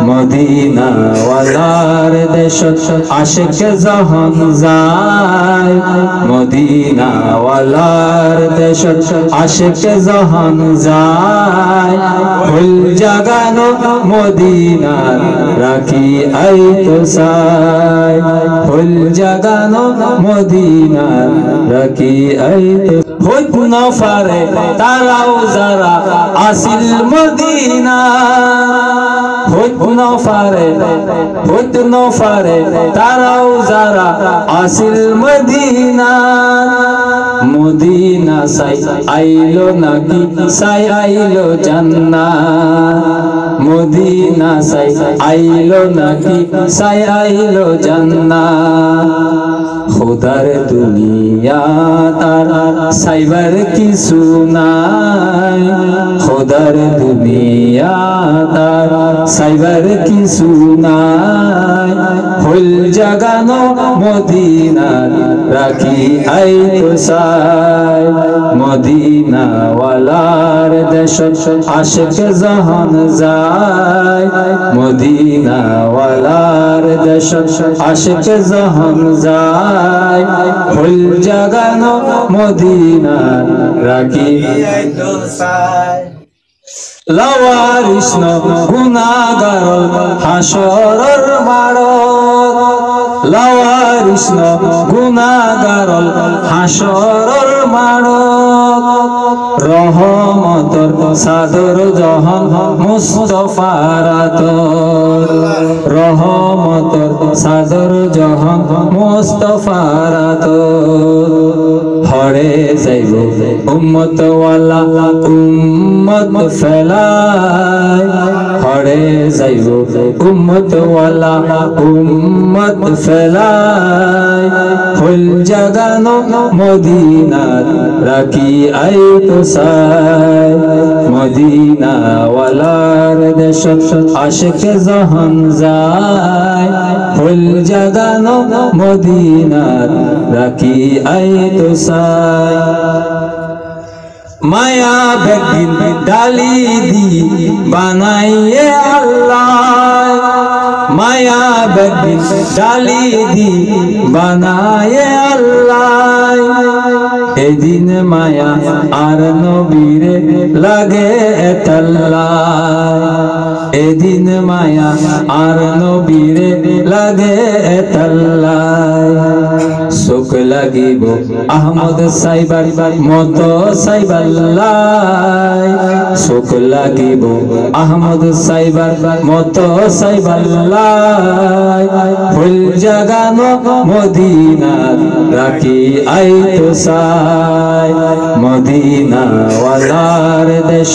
Medina ওয়ালার দেশ আশিক যখন যায় মদিনা ওয়ালার দেশ আশিক যখন যায় ফুল জাগানো মদিনার রাখি আই তো সাই ফুল জাগানো মদিনার রাখি আই তো হইত না পারে তারাও যারা আসিল মদিনা হইত না পারে তারাও যারা আসিল মদিনা মদিনা সাই আইলো নাকি সাই আইলো জান্নাত মদিনা সাই আইলো নাকি সাই আইলো জান্নাত খুদার দুনিয়া তারা সাইবার কিছু নাই খুদার দুনিয়া তারা সাইবার কিছু নাই ফুল জাগানো মদিনার রাখি আই তো সাই মদিনা ওয়ালার দেশ আশিক যখন যায় মদিনা ওয়ালার দেশ আশিক যখন যায় ফুল জাগানো মদিনার রাখি আই তো সাই লাওয়ারিস গুনাহগার হাসরের মাঠত লাওয়ারিস গুনাহগার হাসরের মাঠত রহমতের চাদর যখন মুস্তাফার আতর রহমতের চাদর যখন মুস্তাফার আতর হরে যাইব উম্মত ওয়ালা উম্মত ফেলাই হরে যাইব উম্মত ওয়ালা উম্মত ফেলাই ফুল জাগানো মদিনার রাখি আই তো সাই মদিনা ওয়ালার দেশ আশিক যখন যায় ফুল জাগানো মদিনার রাখি আই তো সাই মায়া বেগিন ডালি দি বানাইয়ে আল্লাহ মায়া বেগিন ডালি দি বানাইয়ে আল্লাহ এদিন মায়া আর নবীরে লাগে এতাল্লাহ এদিন মায়া আর নবীরে লাগে এতাল্লাহ চোখ লাগিব আহমদ সাইবার মতো সাইবাল্লাই চোখ লাগিব আহমদ সাইবার মতো সাইবাল্লাই ফুল জাগানো মদিনার রাখি আই তো সাই মদিনা ওয়ালার দেশ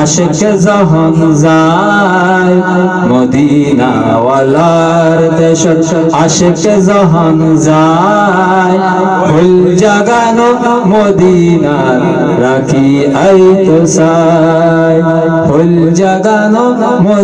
আশিক যখন যায় মদিনা ওয়ালার দেশ আশিক যখন যায় ফুল জাগানো মদিনার রাখি আই তো সাই ফুল জাগানো মদিনা